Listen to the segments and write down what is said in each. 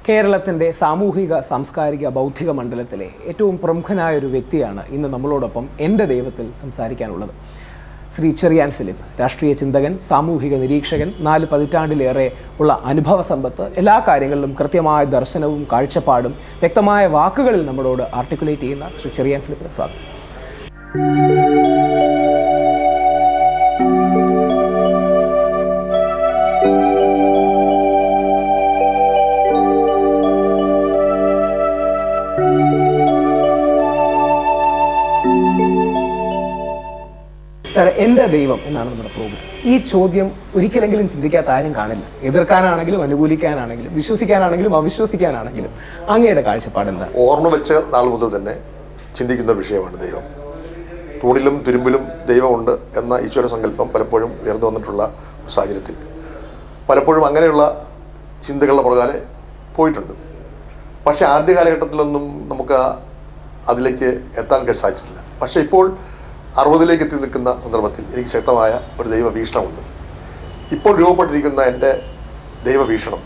കേരളത്തിൻ്റെ സാമൂഹിക സാംസ്കാരിക ബൗദ്ധിക മണ്ഡലത്തിലെ ഏറ്റവും പ്രമുഖനായ ഒരു വ്യക്തിയാണ് ഇന്ന് നമ്മളോടൊപ്പം എൻ്റെ ദൈവത്തിൽ സംസാരിക്കാനുള്ളത്. ശ്രീ ചെറിയാൻ ഫിലിപ്പ്, രാഷ്ട്രീയ ചിന്തകൻ, സാമൂഹിക നിരീക്ഷകൻ, 4 പതിറ്റാണ്ടിലേറെ ഉള്ള അനുഭവ സമ്പത്ത്, എല്ലാ കാര്യങ്ങളിലും കൃത്യമായ ദർശനവും കാഴ്ചപ്പാടും വ്യക്തമായ വാക്കുകളിൽ നമ്മളോട് ആർട്ടിക്കുലേറ്റ് ചെയ്യുന്ന ശ്രീ ചെറിയാൻ ഫിലിപ്പിന് സ്വാഗതം. എൻ്റെ ദൈവം എന്നാണ് നമ്മുടെ പ്രോഗ്രാം. ഈ ചോദ്യം ഒരിക്കലെങ്കിലും ചിന്തിക്കാത്ത ആരും കാണില്ല. എതിർക്കാനാണെങ്കിലും അനുകൂലിക്കാനാണെങ്കിലും വിശ്വസിക്കാനാണെങ്കിലും അവിശ്വസിക്കാനാണെങ്കിലും അങ്ങയുടെ കാഴ്ചപ്പാട് എന്താണ്? ഓർമ്മ വെച്ച നാൾ മുതൽ തന്നെ ചിന്തിക്കുന്ന വിഷയമാണ് ദൈവം. തൂണിലും തുരുമ്പിലും ദൈവമുണ്ട് എന്ന ഈശ്വര സങ്കല്പം പലപ്പോഴും ഉയർന്നു വന്നിട്ടുള്ള സാഹചര്യത്തിൽ പലപ്പോഴും അങ്ങനെയുള്ള ചിന്തകളുടെ പുറകാലെ പോയിട്ടുണ്ട്. പക്ഷേ ആദ്യ കാലഘട്ടത്തിലൊന്നും നമുക്ക് അതിലേക്ക് എത്താൻ സാധിച്ചിട്ടില്ല. പക്ഷേ ഇപ്പോൾ 60ലേക്ക് എത്തി നിൽക്കുന്ന സന്ദർഭത്തിൽ എനിക്ക് ശക്തമായ ഒരു ദൈവവീക്ഷണമുണ്ട്. ഇപ്പോൾ രൂപപ്പെട്ടിരിക്കുന്ന എൻ്റെ ദൈവവീക്ഷണം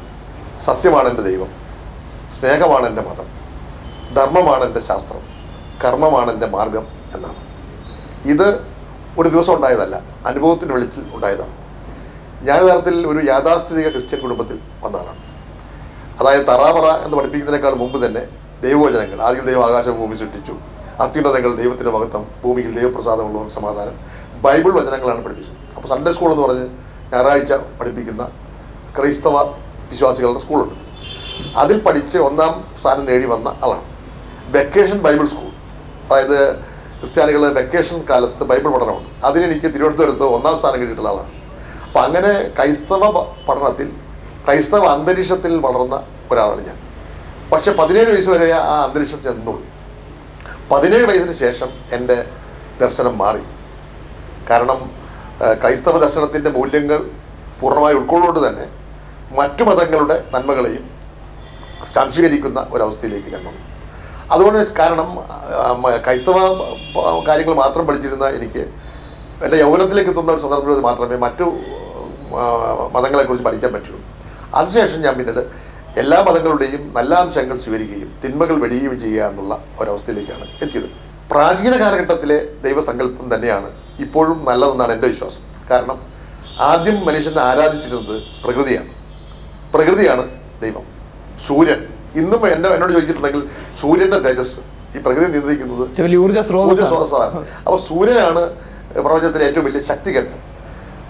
സത്യമാണ് എൻ്റെ ദൈവം, സ്നേഹമാണ് എൻ്റെ മതം, ധർമ്മമാണ് എൻ്റെ ശാസ്ത്രം, കർമ്മമാണ് എൻ്റെ മാർഗം എന്നാണ്. ഇത് ഒരു ദിവസം ഉണ്ടായതല്ല, അനുഭവത്തിൻ്റെ വെളിച്ചത്തിൽ ഉണ്ടായതാണ്. ഞാൻ യഥാർത്ഥത്തിൽ ഒരു യാഥാസ്ഥിതിക ക്രിസ്ത്യൻ കുടുംബത്തിൽ വന്ന ആളാണ്. അതായത് തറാപറ എന്ന് പഠിപ്പിക്കുന്നതിനേക്കാൾ മുമ്പ് തന്നെ ദൈവവചനങ്ങൾ, ആദ്യം ദൈവം ആകാശം ഭൂമി സൃഷ്ടിച്ചു, അത്യുന്നതങ്ങൾ ദൈവത്തിൻ്റെ മഹത്വം, ഭൂമിയിൽ ദൈവപ്രസാദമുള്ളവർക്ക് സമാധാനം, ബൈബിൾ വചനങ്ങളാണ് പഠിപ്പിച്ചത്. അപ്പോൾ സൺഡേ സ്കൂൾ എന്ന് പറഞ്ഞ് ഞായറാഴ്ച പഠിപ്പിക്കുന്ന ക്രൈസ്തവ വിശ്വാസികളുടെ സ്കൂളുണ്ട്. അതിൽ പഠിച്ച് 1ാം സ്ഥാനം നേടി വന്ന ആളാണ്. വെക്കേഷൻ ബൈബിൾ സ്കൂൾ, അതായത് ക്രിസ്ത്യാനികൾ വെക്കേഷൻ കാലത്ത് ബൈബിൾ പഠനമുണ്ട്. അതിലെനിക്ക് തിരുവനന്തപുരത്ത് 1ാം സ്ഥാനം കിട്ടിയിട്ടുള്ള ആളാണ്. അപ്പോൾ അങ്ങനെ ക്രൈസ്തവ പഠനത്തിൽ ക്രൈസ്തവ അന്തരീക്ഷത്തിൽ വളർന്ന ഒരാളാണ് ഞാൻ. പക്ഷേ 17 വയസ്സ് വരെ ആ അന്തരീക്ഷം ചെന്നുള്ളൂ. 17 വയസ്സിന് ശേഷം എൻ്റെ ദർശനം മാറി. കാരണം ക്രൈസ്തവ ദർശനത്തിൻ്റെ മൂല്യങ്ങൾ പൂർണ്ണമായി ഉൾക്കൊള്ളുകൊണ്ട് തന്നെ മറ്റു മതങ്ങളുടെ നന്മകളെയും സംശീകരിക്കുന്ന ഒരവസ്ഥയിലേക്ക് ഞാൻ വന്നു. അതുകൊണ്ട് കാരണം ക്രൈസ്തവ കാര്യങ്ങൾ മാത്രം പഠിച്ചിരുന്ന എനിക്ക് എൻ്റെ യൗവനത്തിലേക്ക് എത്തുന്ന ഒരു സന്ദർഭത്തിൽ മാത്രമേ മറ്റു മതങ്ങളെക്കുറിച്ച് പഠിക്കാൻ പറ്റുള്ളൂ. അതിനുശേഷം ഞാൻ പിന്നീട് എല്ലാ മതങ്ങളുടെയും നല്ല അംശങ്ങൾ സ്വീകരിക്കുകയും തിന്മകൾ വെടിയുകയും ചെയ്യുക എന്നുള്ള ഒരവസ്ഥയിലേക്കാണ് എത്തിയത്. പ്രാചീന കാലഘട്ടത്തിലെ ദൈവസങ്കല്പം തന്നെയാണ് ഇപ്പോഴും നല്ലതെന്നാണ് എൻ്റെ വിശ്വാസം. കാരണം ആദ്യം മനുഷ്യനെ ആരാധിച്ചിരുന്നത് പ്രകൃതിയാണ് ദൈവം. സൂര്യൻ ഇന്നും എന്നോട് ചോദിച്ചിട്ടുണ്ടെങ്കിൽ സൂര്യൻ്റെ തേജസ് ഈ പ്രകൃതി നിയന്ത്രിക്കുന്നത് ഊർജ്ജ സ്രോതസ്സാണ്. അപ്പോൾ സൂര്യനാണ് പ്രപഞ്ചത്തിലെ ഏറ്റവും വലിയ ശക്തി കേന്ദ്രം.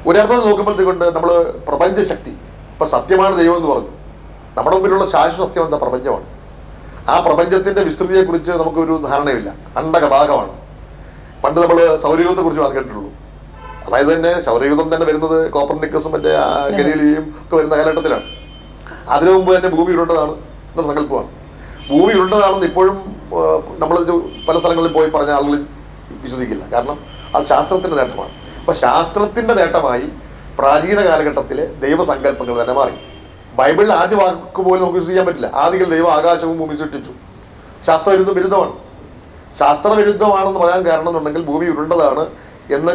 ഒരർത്ഥം നോക്കുമ്പോഴത്തേക്കൊണ്ട് നമ്മൾ പ്രപഞ്ചശക്തി, ഇപ്പം സത്യമാണ് ദൈവം എന്ന് പറഞ്ഞു, നമ്മുടെ മുമ്പിലുള്ള ശാശ്വത സത്യം എന്താ? പ്രപഞ്ചമാണ്. ആ പ്രപഞ്ചത്തിൻ്റെ വിസ്തൃതിയെക്കുറിച്ച് നമുക്കൊരു ധാരണയില്ല. അണ്ടകടാകമാണ്. പണ്ട് നമ്മൾ സൗരയൂഥത്തെക്കുറിച്ച് കേട്ടിട്ടുള്ളൂ. അതായത് തന്നെ സൗരയൂഥം തന്നെ വരുന്നത് കോപ്പർനിക്കസും മറ്റേ ഗലീലിയും ഒക്കെ വരുന്ന കാലഘട്ടത്തിലാണ്. അതിനു മുമ്പ് തന്നെ ഭൂമി ഉരുണ്ടതാണ് എന്നുള്ള സങ്കല്പമാണ്. ഭൂമി ഉരുണ്ടതാണെന്ന് ഇപ്പോഴും നമ്മൾ പല സ്ഥലങ്ങളിൽ പോയി പറഞ്ഞ ആളുകൾ വിശ്വസിക്കില്ല. കാരണം അത് ശാസ്ത്രത്തിൻ്റെ നേട്ടമാണ്. അപ്പോൾ ശാസ്ത്രത്തിൻ്റെ നേട്ടമായി പ്രാചീന കാലഘട്ടത്തിലെ ദൈവസങ്കല്പങ്ങൾ തന്നെ മാറി. ബൈബിളിൽ ആദ്യ വാക്ക് പോലും നമുക്ക് വിശ്വസിക്കാൻ പറ്റില്ല. ആദ്യം ദൈവം ആകാശവും ഭൂമി സൃഷ്ടിച്ചു. വിരുദ്ധമാണ്. ശാസ്ത്രവിരുദ്ധമാണെന്ന് പറയാൻ കാരണം എന്നുണ്ടെങ്കിൽ ഭൂമി ഉരുണ്ടതാണ് എന്ന്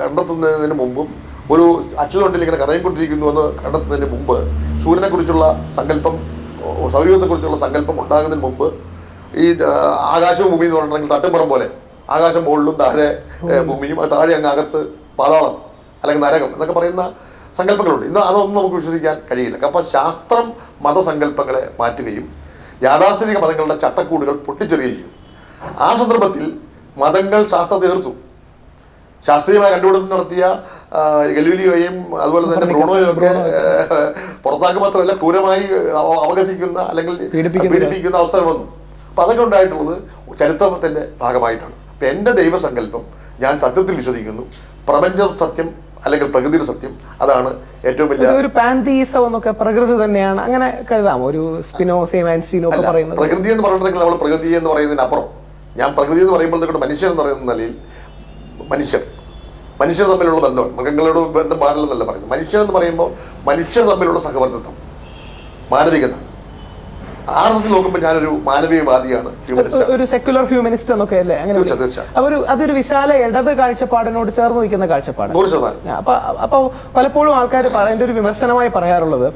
കണ്ടെത്തുന്നതിന് മുമ്പും ഒരു അച്ചുതൊണ്ടിൽ ഇങ്ങനെ കറങ്ങിക്കൊണ്ടിരിക്കുന്നു എന്ന് കണ്ടെത്തുന്നതിന് മുമ്പ് സൂര്യനെക്കുറിച്ചുള്ള സങ്കല്പം, സൗരയൂഥത്തെക്കുറിച്ചുള്ള സങ്കല്പം ഉണ്ടാകുന്നതിന് മുമ്പ് ഈ ആകാശവും ഭൂമി എന്ന് പറഞ്ഞിട്ടുണ്ടെങ്കിൽ തട്ടുംപുറം പോലെ ആകാശം മുകളിലും താഴെ ഭൂമിയും, താഴെ അങ്ങ് അകത്ത് പാതാളം അല്ലെങ്കിൽ നരകം എന്നൊക്കെ പറയുന്ന സങ്കല്പങ്ങളുണ്ട്. ഇന്ന് അതൊന്നും നമുക്ക് വിശ്വസിക്കാൻ കഴിയില്ല. അപ്പോൾ ശാസ്ത്രം മതസങ്കല്പങ്ങളെ മാറ്റുകയും യാഥാസ്ഥിതിക മതങ്ങളുടെ ചട്ടക്കൂടുകൾ പൊട്ടിച്ചെറിയുകയും ചെയ്യും. ആ സന്ദർഭത്തിൽ മതങ്ങൾ ശാസ്ത്രത്തെ എതിർത്തു. ശാസ്ത്രീയമായ കണ്ടുപിടുത്തം നടത്തിയ ഗലീലിയോയും അതുപോലെ തന്നെ ബ്രൂണോയും ഒക്കെ പുറത്താക്കുക മാത്രമല്ല ക്രൂരമായി അവഗസിക്കുന്ന അല്ലെങ്കിൽ പീഡിപ്പിക്കുന്ന അവസ്ഥ വന്നു. അപ്പം അതൊക്കെ ഉണ്ടായിട്ടുള്ളത് ചരിത്രത്തിൻ്റെ ഭാഗമായിട്ടാണ്. അപ്പം എൻ്റെ ദൈവസങ്കല്പം, ഞാൻ സത്യത്തിൽ വിശ്വസിക്കുന്നു. പ്രപഞ്ച സത്യം അല്ലെങ്കിൽ പ്രകൃതിയുടെ സത്യം, അതാണ് ഏറ്റവും വലിയ ഒരു പാന്തീസം എന്നൊക്കെ പ്രകൃതി തന്നെയാണ്, അങ്ങനെ കരുതാം. ഒരു സ്പിനോസയും ഐൻസ്റ്റീനും ഒക്കെ പറയുന്നത് പ്രകൃതി എന്ന് പറഞ്ഞിട്ടുണ്ടെങ്കിൽ നമ്മൾ പ്രകൃതി എന്ന് പറയുന്നതിനപ്പുറം, ഞാൻ പ്രകൃതി എന്ന് പറയുമ്പോഴത്തേക്കൊണ്ട് മനുഷ്യൻ എന്ന് പറയുന്ന നിലയിൽ മനുഷ്യർ തമ്മിലുള്ള ബന്ധമാണ്. മൃഗങ്ങളോട് ബന്ധം പാടില്ലെന്നല്ല പറയുന്നത്. മനുഷ്യൻ എന്ന് പറയുമ്പോൾ മനുഷ്യർ തമ്മിലുള്ള സഹവർത്തിത്വം, മാനവികത, ആ അർത്ഥത്തിൽ നോക്കുമ്പോൾ ഞാനൊരു മാനവീയവാദിയാണ്, ഒരു സെക്യുലർ ഹ്യൂമനിസ്റ്റ് എന്നൊക്കെ അല്ലേ അങ്ങനെ. അതൊരു വിശാല ഇടത് കാഴ്ചപ്പാടിനോട് ചേർന്ന് നിൽക്കുന്ന കാഴ്ചപ്പാട്. 100%. അപ്പൊ പലപ്പോഴും ആൾക്കാർ എൻ്റെ ഒരു വിമർശനമായി പറയാറുള്ളത്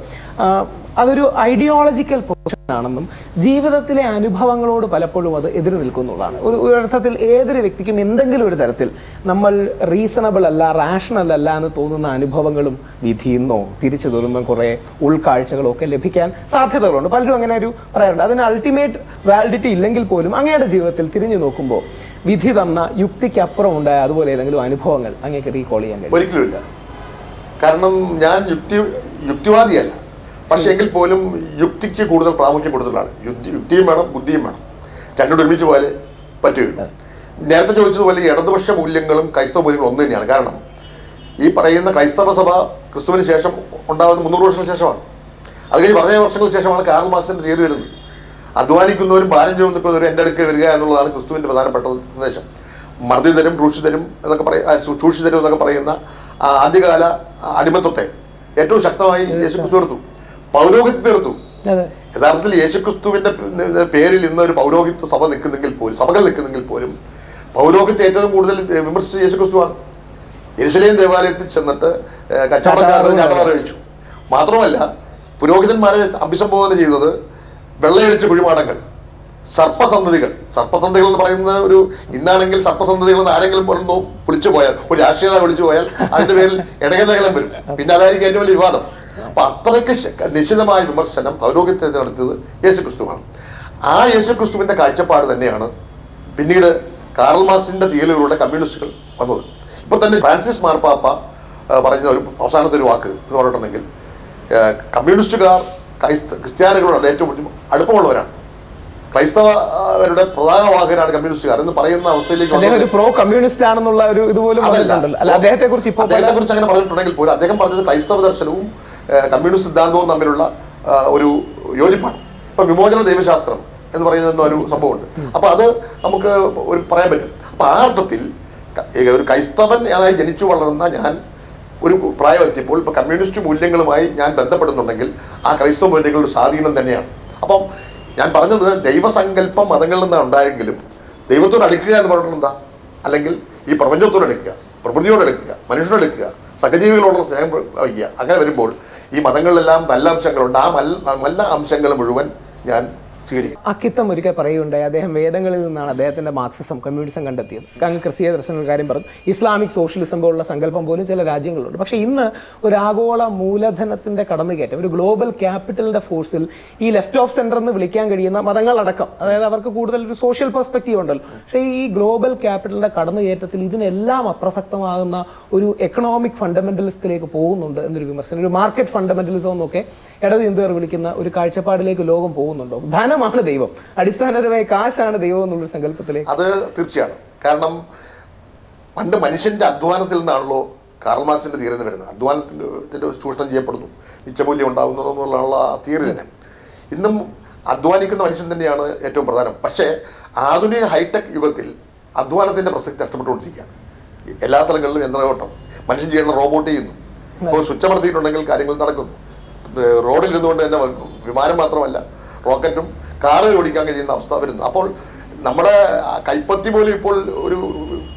അതൊരു ഐഡിയോളജിക്കൽ പൊസിഷൻ ആണെന്നും ജീവിതത്തിലെ അനുഭവങ്ങളോട് പലപ്പോഴും അത് എതിര് നിൽക്കുന്നുള്ളതാണ്. ഒരു അർത്ഥത്തിൽ ഏതൊരു വ്യക്തിക്കും എന്തെങ്കിലും ഒരു തരത്തിൽ നമ്മൾ റീസണബിൾ അല്ല, റാഷണൽ അല്ല എന്ന് തോന്നുന്ന അനുഭവങ്ങളും വിധിയെന്നോ തിരിച്ചു തോന്നുമ്പോൾ കുറെ ഉൾക്കാഴ്ചകളോ ഒക്കെ ലഭിക്കാൻ സാധ്യതകളുണ്ട്. പലരും അങ്ങനെ ഒരു പറയാറുണ്ട്. അതിന് അൾട്ടിമേറ്റ് വാലിഡിറ്റി ഇല്ലെങ്കിൽ പോലും അങ്ങയുടെ ജീവിതത്തിൽ തിരിഞ്ഞു നോക്കുമ്പോൾ വിധി തന്ന യുക്തിക്കപ്പുറം ഉണ്ടായ അതുപോലെ ഏതെങ്കിലും അനുഭവങ്ങൾ അങ്ങേക്ക് റീകോൾ ചെയ്യാൻ കഴിയും? ഒരിക്കലുമില്ല. കാരണം ഞാൻ യുക്തിവാദിയല്ല, പക്ഷെ എങ്കിൽ പോലും യുക്തിക്ക് കൂടുതൽ പ്രാമുഖ്യം കൊടുത്തിട്ടാണ്. യുക്തിയും വേണം, ബുദ്ധിയും വേണം, രണ്ടും ഒരുമിച്ച് പോലെ പറ്റുകയുള്ളൂ. നേരത്തെ ചോദിച്ചതുപോലെ ഇടതുപക്ഷ മൂല്യങ്ങളും ക്രൈസ്തവ മൂല്യങ്ങളും ഒന്ന് തന്നെയാണ്. കാരണം ഈ പറയുന്ന ക്രൈസ്തവ സഭ ക്രിസ്തുവിന് ശേഷം ഉണ്ടാകുന്ന 300 വർഷങ്ങൾക്ക് ശേഷമാണ്. അത് കഴിഞ്ഞ് വളരെ വർഷങ്ങൾക്ക് ശേഷമാണ് കാർൽ മാർക്സിന്റെ തിയറി വരുന്നത്. അധ്വാനിക്കുന്നവരും ഭാരം ചുമന്നവരും എൻ്റെ അടുക്ക് വരിക എന്നുള്ളതാണ് ക്രിസ്തുവിന്റെ പ്രധാനപ്പെട്ട സന്ദേശം. മർദ്ദിതരും ക്രൂശിതരും എന്നൊക്കെ പറയുന്ന ആദ്യകാല അടിമത്വത്തെ ഏറ്റവും ശക്തമായി യേശുക്രിസ്തു എടുത്തു, പൗരോഹിത്യം തീർത്തു. യഥാർത്ഥത്തിൽ യേശുക്രിസ്തുവിന്റെ പേരിൽ ഇന്ന് ഒരു പൗരോഹിത്യ സഭ നിൽക്കുന്നെങ്കിൽ പോലും, സഭകൾ നിൽക്കുന്നെങ്കിൽ പോലും പൗരോഹിത്യം ഏറ്റവും കൂടുതൽ വിമർശിച്ച യേശുക്രിസ്തുവാണ്. യെരുശലേം ദേവാലയത്തിൽ ചെന്നിട്ട് കച്ചവടക്കാരുടെ ചാട്ടവാറ കഴിച്ചു. മാത്രമല്ല പുരോഹിതന്മാരെ അഭിസംബോധന ചെയ്തത് വെള്ളയടിച്ച കുഴിമാടങ്ങൾ, സർപ്പസന്തതികൾ എന്ന് പറയുന്നത് ഒരു ഇന്നാണെങ്കിൽ സർപ്പസന്തതികൾ എന്ന് ആരെങ്കിലും വിളിച്ചു പോയാൽ, ഒരു രാഷ്ട്രീയത വിളിച്ചു പോയാൽ അതിന്റെ പേരിൽ ഇടകലകലം വരും. പിന്നെ അതായിരിക്കും ഏറ്റവും വലിയ വിവാദം. അപ്പൊ അത്രയ്ക്ക് നിശ്ചിതമായ വിമർശനം പൗരോഹിത്യത്തെ നടത്തിയത് യേശുക്രിസ്തുവാണ്. ആ യേശുക്രിസ്തുവിന്റെ കാഴ്ചപ്പാട് തന്നെയാണ് പിന്നീട് കാർൽ മാർക്സിന്റെ തീയലുകളുടെ കമ്മ്യൂണിസ്റ്റുകൾ വന്നത്. ഇപ്പൊ തന്നെ ഫ്രാൻസിസ് മാർപ്പാപ്പ പറഞ്ഞ ഒരു അവസാനത്തെ ഒരു വാക്ക് എന്ന് പറഞ്ഞിട്ടുണ്ടെങ്കിൽ കമ്മ്യൂണിസ്റ്റുകാർ ക്രിസ്ത്യാനികളോട് ഏറ്റവും അടുപ്പമുള്ളവരാണ്, ക്രൈസ്തവരുടെ പ്രധാനവാഹകരാണ് കമ്മ്യൂണിസ്റ്റുകാർ എന്ന് പറയുന്ന അവസ്ഥയിലേക്ക് പ്രോ കമ്മ്യൂണിസ്റ്റ് ആണെന്നുള്ള ഒരു ഇതുപോലും അദ്ദേഹത്തെ കുറിച്ച് അങ്ങനെ പറഞ്ഞിട്ടുണ്ടെങ്കിൽ പോലും അദ്ദേഹം പറഞ്ഞത് ക്രൈസ്തവ ദർശനവും കമ്മ്യൂണിസ്റ്റ് സിദ്ധാന്തവും തമ്മിലുള്ള ഒരു യോജിപ്പാണ്. ഇപ്പൊ വിമോചന ദൈവശാസ്ത്രം എന്ന് പറയുന്ന ഒരു സംഭവമുണ്ട്. അപ്പൊ അത് നമുക്ക് ഒരു പറയാൻ പറ്റും. അപ്പൊ ആ അർത്ഥത്തിൽ ഒരു ക്രൈസ്തവൻ ആയി ജനിച്ചു വളർന്ന ഞാൻ ഒരു പ്രായം എത്തിയപ്പോൾ ഇപ്പൊ കമ്മ്യൂണിസ്റ്റ് മൂല്യങ്ങളുമായി ഞാൻ ബന്ധപ്പെടുന്നുണ്ടെങ്കിൽ ആ ക്രൈസ്തവ മൂല്യങ്ങളുടെ സ്വാധീനം തന്നെയാണ്. അപ്പം ഞാൻ പറഞ്ഞത് ദൈവസങ്കല്പം മതങ്ങളിൽ നിന്നാണ് ഉണ്ടായെങ്കിലും ദൈവത്തോട് അടുക്കുക എന്ന് പറഞ്ഞിട്ട് എന്താ, അല്ലെങ്കിൽ ഈ പ്രപഞ്ചത്തോട് അടുക്കുക, പ്രകൃതിയോട് അടുക്കുക, മനുഷ്യരോട് അടുക്കുക, സഹജീവികളോടുള്ള സ്നേഹം വയ്ക്കുക. അങ്ങനെ വരുമ്പോൾ ഈ മതങ്ങളിലെല്ലാം നല്ല അംശങ്ങളുണ്ട്. ആ നല്ല അംശങ്ങൾ മുഴുവൻ ഞാൻ സ്വീകരിക്കും. അക്കിത്തം ഒരിക്കൽ പറയുകയുണ്ടായി, അദ്ദേഹം വേദങ്ങളിൽ നിന്നാണ് അദ്ദേഹത്തിന്റെ മാർക്സിസം കമ്മ്യൂണിസം കണ്ടെത്തിയത്. അങ്ങ് ക്രിസ്തീയ ദർശന കാര്യം പറഞ്ഞു, ഇസ്ലാമിക് സോഷ്യലിസം പോലുള്ള സങ്കല്പം പോലും ചില രാജ്യങ്ങളുണ്ട്. പക്ഷേ ഇന്ന് ഒരു ആഗോള മൂലധനത്തിന്റെ കടന്നുകയറ്റം, ഒരു ഗ്ലോബൽ ക്യാപിറ്റലിന്റെ ഫോഴ്സിൽ ഈ ലെഫ്റ്റ് ഓഫ് സെന്റർ എന്ന് വിളിക്കാൻ കഴിയുന്ന മതങ്ങളടക്കം, അതായത് അവർക്ക് കൂടുതൽ ഒരു സോഷ്യൽ പെർസ്പെക്റ്റീവ് ഉണ്ടല്ലോ. പക്ഷേ ഈ ഗ്ലോബൽ ക്യാപിറ്റലിന്റെ കടന്നുകയറ്റത്തിൽ ഇതിനെല്ലാം അപ്രസക്തമാകുന്ന ഒരു എക്കണോമിക് ഫണ്ടമെന്റലിസത്തിലേക്ക് പോകുന്നുണ്ട് എന്നൊരു വിമർശനം, ഒരു മാർക്കറ്റ് ഫണ്ടമെന്റലിസം എന്നൊക്കെ ഇടതുചിന്തകർ വിളിക്കുന്ന ഒരു കാഴ്ചപ്പാടിലേക്ക് ലോകം പോകുന്നുണ്ടോ? ധനമാണ് ദൈവം, അടിസ്ഥാനപരമായി കാശാണ് ദൈവം എന്നുള്ളൊരു സങ്കല്പത്തിലേക്ക്. അത് തീർച്ചയാണ്. കാരണം പണ്ട് മനുഷ്യന്റെ അധ്വാനത്തിൽ നിന്നാണല്ലോ കാർൽ മാർക്സിന്റെ തീരുമാനം വരുന്നത്. അധ്വാനത്തിന്റെ ചൂഷണം ചെയ്യപ്പെടുന്നു, മിച്ചമൂല്യം ഉണ്ടാകുന്നു എന്നുള്ള തിയറി തന്നെ. ഇന്നും അധ്വാനിക്കുന്ന മനുഷ്യൻ തന്നെയാണ് ഏറ്റവും പ്രധാനം. പക്ഷേ ആധുനിക ഹൈടെക് യുഗത്തിൽ അധ്വാനത്തിന്റെ പ്രസക്തി നഷ്ടപ്പെട്ടുകൊണ്ടിരിക്കുകയാണ്. എല്ലാ സ്ഥലങ്ങളിലും യന്ത്രയോട്ടം, മനുഷ്യൻ ചെയ്യുന്ന റോബോട്ട് ചെയ്യുന്നു. ഇപ്പോൾ സ്വിച്ചമർത്തിയിട്ടുണ്ടെങ്കിൽ കാര്യങ്ങൾ നടക്കുന്നു. റോഡിൽ ഇരുന്നുകൊണ്ട് തന്നെ വിമാനം മാത്രമല്ല റോക്കറ്റും കാറുകൾ ഓടിക്കാൻ കഴിയുന്ന അവസ്ഥ വരുന്നു. അപ്പോൾ നമ്മുടെ കൈപ്പത്തി പോലും ഇപ്പോൾ ഒരു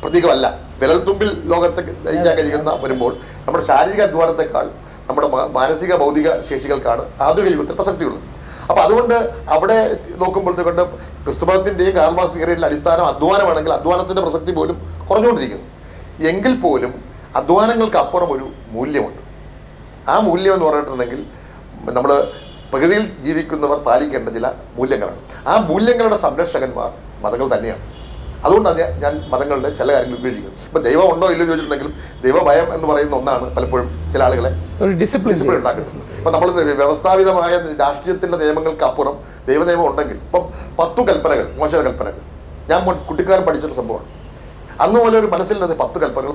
പ്രതീകമല്ല. വിരൽത്തുമ്പിൽ ലോകത്തെ നയിക്കാൻ കഴിയുന്ന വരുമ്പോൾ നമ്മുടെ ശാരീരിക അധ്വാനത്തെക്കാൾ നമ്മുടെ മാനസിക ഭൗതിക ശേഷികൾക്കാണ് ആധുനിക യുഗത്തിൽ പ്രസക്തിയുള്ളത്. അപ്പോൾ അതുകൊണ്ട് അവിടെ നോക്കുമ്പോഴത്തേക്കൊണ്ട് ക്രിസ്തുമതത്തിൻ്റെയും കാർൽ മാർക്സ് തിയറിയുടെ അടിസ്ഥാനം അധ്വാനമാണെങ്കിൽ അധ്വാനത്തിൻ്റെ പ്രസക്തി പോലും കുറഞ്ഞുകൊണ്ടിരിക്കുന്നു. എങ്കിൽ പോലും അധ്വാനങ്ങൾക്ക് അപ്പുറം ഒരു മൂല്യമുണ്ട്. ആ മൂല്യം എന്ന് പറഞ്ഞിട്ടുണ്ടെങ്കിൽ നമ്മൾ പ്രകൃതിയിൽ ജീവിക്കുന്നവർ പാലിക്കേണ്ട ചില മൂല്യങ്ങളാണ്. ആ മൂല്യങ്ങളുടെ സംരക്ഷകന്മാർ മതങ്ങൾ തന്നെയാണ്. അതുകൊണ്ടാണ് ഞാൻ മതങ്ങളുടെ ചില കാര്യങ്ങൾ ഉപയോഗിക്കുന്നത്. ഇപ്പം ദൈവം ഉണ്ടോ ഇല്ലെന്ന് ചോദിച്ചിട്ടുണ്ടെങ്കിലും ദൈവഭയം എന്ന് പറയുന്ന ഒന്നാണ് പലപ്പോഴും ചില ആളുകളെ ഡിസിപ്ലിൻ ഉണ്ടാക്കുന്നത്. ഇപ്പം നമ്മൾ വ്യവസ്ഥാപിതമായ രാഷ്ട്രീയത്തിൻ്റെ നിയമങ്ങൾക്ക് അപ്പുറം ദൈവനിയമം ഉണ്ടെങ്കിൽ ഇപ്പം 10 കൽപ്പനകൾ, മോശ കൽപ്പനകൾ, ഞാൻ കുട്ടിക്കാലം പഠിച്ചൊരു സംഭവമാണ്. അന്ന് പോലെ ഒരു മനസ്സിലുള്ളത് 10 കൽപ്പനകൾ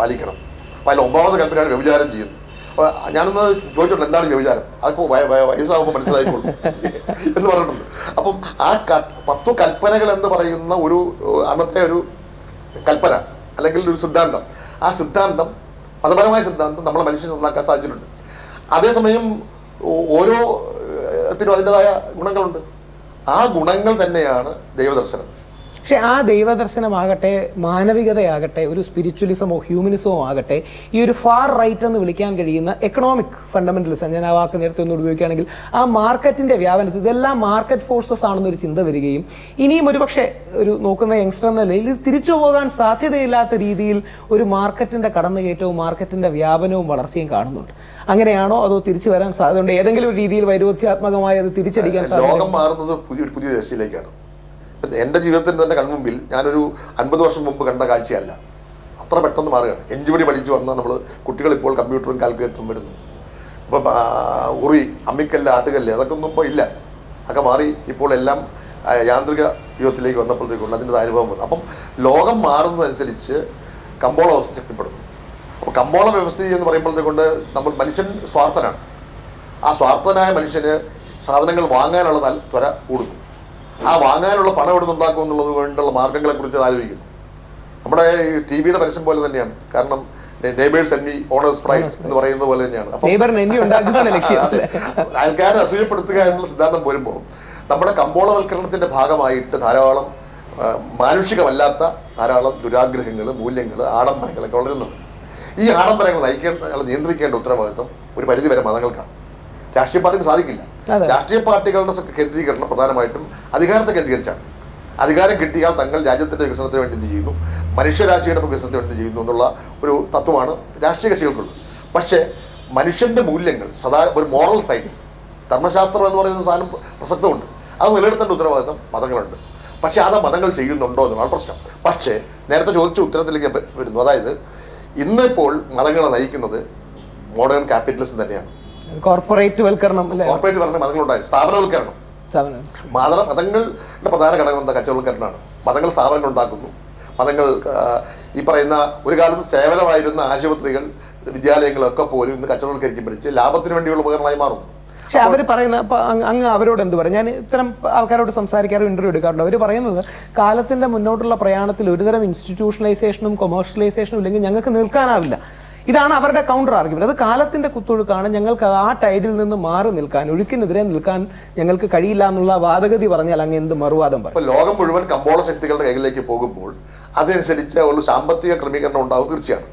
പാലിക്കണം. അപ്പോൾ അതിൽ 9ാമത്തെ കൽപ്പനയാണ് വ്യഭിചാരം ചെയ്യുന്നത്. ഞാനൊന്ന് ചോദിച്ചിട്ടുണ്ട് എന്താണ് വ്യഭിചാരം, അതൊക്കെ വയസ്സാകുമ്പോൾ മനസ്സിലായിക്കോളൂ എന്ന് പറഞ്ഞിട്ടുണ്ട്. അപ്പം ആ 10 കൽപ്പനകൾ എന്ന് പറയുന്ന ഒരു അന്നത്തെ ഒരു കൽപ്പന അല്ലെങ്കിൽ ഒരു സിദ്ധാന്തം, ആ സിദ്ധാന്തം മതപരമായ സിദ്ധാന്തം നമ്മളെ മനുഷ്യനെ നന്നാക്കാൻ സാധിച്ചിട്ടുണ്ട്. അതേസമയം ഓരോ ലോകത്തിനും അതിൻ്റെതായ ഗുണങ്ങളുണ്ട്. ആ ഗുണങ്ങൾ തന്നെയാണ് ദൈവദർശനം. പക്ഷെ ആ ദൈവദർശനമാകട്ടെ, മാനവികതയാകട്ടെ, ഒരു സ്പിരിച്വലിസമോ ഹ്യൂമനിസമോ ആകട്ടെ, ഈ ഒരു ഫാർ റൈറ്റ് എന്ന് വിളിക്കാൻ കഴിയുന്ന എക്കണോമിക് ഫണ്ടമെന്റലിസം, ഞാൻ ആ വാക്ക് നേരത്തെ ഒന്ന് ഉപയോഗിക്കുകയാണെങ്കിൽ, ആ മാർക്കറ്റിന്റെ വ്യാപനത്തിൽ ഇതെല്ലാം മാർക്കറ്റ് ഫോഴ്സസ് ആണെന്നൊരു ചിന്ത വരികയും ഇനിയും ഒരുപക്ഷെ ഒരു നോക്കുന്ന യങ്സ്റ്റർ എന്ന നിലയിൽ ഇത് തിരിച്ചു പോകാൻ സാധ്യതയില്ലാത്ത രീതിയിൽ ഒരു മാർക്കറ്റിന്റെ കടന്നുകയറ്റവും മാർക്കറ്റിന്റെ വ്യാപനവും വളർച്ചയും കാണുന്നുണ്ട്. അങ്ങനെയാണോ അതോ തിരിച്ചു വരാൻ സാധ്യതയുണ്ട്? ഏതെങ്കിലും ഒരു രീതിയിൽ വൈരുദ്ധ്യാത്മകമായി അത് തിരിച്ചടിക്കാൻ സാധ്യത? ലോകം മാറുന്നത് പുതിയ ദശയിലേക്കാണ്. എൻ്റെ ജീവിതത്തിന് തന്നെ കൺമുമ്പിൽ ഞാനൊരു 50 വർഷം മുമ്പ് കണ്ട കാഴ്ചയല്ല, അത്ര പെട്ടെന്ന് മാറുകയാണ്. എഞ്ചുപടി പഠിച്ചു വന്ന നമ്മൾ കുട്ടികൾ ഇപ്പോൾ കമ്പ്യൂട്ടറും കാൽക്കുലേറ്ററും വരുന്നു. ഇപ്പോൾ ഉറി, അമ്മിക്കല്ല്, ആട്ടുകല്ല് അതൊക്കെ ഒന്നും ഇപ്പോൾ ഇല്ല, ഒക്കെ മാറി ഇപ്പോൾ എല്ലാം യാന്ത്രിക യുഗത്തിലേക്ക് വന്നപ്പോഴത്തേക്കുള്ള അതിൻ്റെ അനുഭവം വന്നു. അപ്പം ലോകം മാറുന്നതനുസരിച്ച് കമ്പോള വ്യവസ്ഥ ശക്തിപ്പെടുന്നു. അപ്പോൾ കമ്പോള വ്യവസ്ഥ എന്ന് പറയുമ്പോഴത്തേക്കൊണ്ട് നമ്മൾ മനുഷ്യൻ സ്വാർത്ഥനാണ്. ആ സ്വാർത്ഥനായ മനുഷ്യന് സാധനങ്ങൾ വാങ്ങാനുള്ള ത്വര കൂടുന്നു. ആ വാങ്ങാനുള്ള പണം എവിടെ നിന്നുണ്ടാക്കും എന്നുള്ളത് കൊണ്ടുള്ള മാർഗങ്ങളെക്കുറിച്ച് ആലോചിക്കുന്നു. നമ്മുടെ ടി വിയുടെ പരസ്യം പോലെ തന്നെയാണ്. കാരണം നെയ്ബേഴ്സ് എൻവി ഓണേഴ്സ് പ്രൈഡ് എന്ന് പറയുന്നത് പോലെ തന്നെയാണ്. ആൾക്കാരെ അസൂയപ്പെടുത്തുക എന്നുള്ള സിദ്ധാന്തം പോരുമ്പോൾ നമ്മുടെ കമ്പോളവൽക്കരണത്തിന്റെ ഭാഗമായിട്ട് ധാരാളം മാനുഷികമല്ലാത്ത ധാരാളം ദുരാഗ്രഹങ്ങൾ, മൂല്യങ്ങൾ, ആഡംബരങ്ങളൊക്കെ വളരുന്നുണ്ട്. ഈ ആഡംബരങ്ങൾ നിയന്ത്രിക്കേണ്ട ഉത്തരവാദിത്വം ഒരു പരിധിവരെ മതങ്ങൾക്കാണ്. രാഷ്ട്രീയ പാർട്ടിക്ക് സാധിക്കില്ല. രാഷ്ട്രീയ പാർട്ടികളുടെ കേന്ദ്രീകരണം പ്രധാനമായിട്ടും അധികാരത്തെ കേന്ദ്രീകരിച്ചാണ്. അധികാരം കിട്ടിയാൽ തങ്ങൾ രാജ്യത്തിന്റെ വികസനത്തിന് വേണ്ടി എന്ത് ചെയ്യുന്നു, മനുഷ്യരാശിയുടെ വികസനത്തിന് വേണ്ടി ചെയ്യുന്നു എന്നുള്ള ഒരു തത്വമാണ് രാഷ്ട്രീയ കക്ഷികൾക്കുള്ളത്. പക്ഷേ മനുഷ്യന്റെ മൂല്യങ്ങൾ സദാ ഒരു മോറൽ സയൻസ്, ധർമ്മശാസ്ത്രം എന്ന് പറയുന്ന സാധനം പ്രസക്തമുണ്ട്. അത് നിലനിർത്തേണ്ട ഉത്തരവാദിത്തം മതങ്ങളുണ്ട്. പക്ഷേ അത് മതങ്ങൾ ചെയ്യുന്നുണ്ടോ എന്നുള്ളതാണ് പ്രശ്നം. പക്ഷേ നേരത്തെ ചോദിച്ച ഉത്തരത്തിലേക്ക് വരുന്നു. അതായത് ഇന്നിപ്പോൾ മതങ്ങളെ നയിക്കുന്നത് മോഡേൺ ക്യാപിറ്റലിസം തന്നെയാണ്. കോർപ്പറേറ്റ് വൽക്കരണം, കോർപ്പറേറ്റ് പറഞ്ഞ മതങ്ങളുണ്ടായി, സ്ഥാപനവൽക്കരണം. മതങ്ങളുടെ പ്രധാന ഘടകം എന്താ? കച്ചവടവൽക്കരണമാണ്. മതങ്ങൾ സ്ഥാപനങ്ങൾ ഉണ്ടാക്കുന്നു. മതങ്ങൾ ഈ പറയുന്ന ഒരു കാലത്ത് സേവനമായിരുന്ന ആശുപത്രികൾ, വിദ്യാലയങ്ങളൊക്കെ പോലും ഇന്ന് കച്ചവടവൽക്കരിക്കപ്പെടിച്ച് ലാഭത്തിന് വേണ്ടിയുള്ള ഉപകരണമായി മാറും. പക്ഷെ അവർ പറയുന്ന അങ്ങ് അവരോട് എന്ത് പറയും? ഞാൻ ഇത്തരം ആൾക്കാരോട് സംസാരിക്കാറും ഇന്റർവ്യൂ എടുക്കാറുണ്ട്. അവർ പറയുന്നത് കാലത്തിന്റെ മുന്നോട്ടുള്ള പ്രയാണത്തിൽ ഒരുതരം ഇൻസ്റ്റിറ്റ്യൂഷണലൈസേഷനും കൊമേഴ്ഷ്യലൈസേഷനും ഇല്ലെങ്കിൽ ഞങ്ങൾക്ക് നിൽക്കാനാവില്ല. ഇതാണ് അവരുടെ കൗണ്ടർ ആർഗ്യുമെന്റ്. അത് കാലത്തിന്റെ കുത്തൊഴുക്കാണ്. ഞങ്ങൾക്ക് ആ ടൈഡിൽ നിന്ന് മാറി നിൽക്കാൻ, ഒഴുക്കിനെതിരെ നിൽക്കാൻ ഞങ്ങൾക്ക് കഴിയില്ല എന്നുള്ള വാദഗതി പറഞ്ഞാൽ അങ്ങ് എന്ത് മറുവാദം പറയും? ലോകം മുഴുവൻ കമ്പോള ശക്തികളുടെ കൈകളിലേക്ക് പോകുമ്പോൾ അതനുസരിച്ച് ഒരു സാമ്പത്തിക ക്രമീകരണം ഉണ്ടാവും, തീർച്ചയാണ്.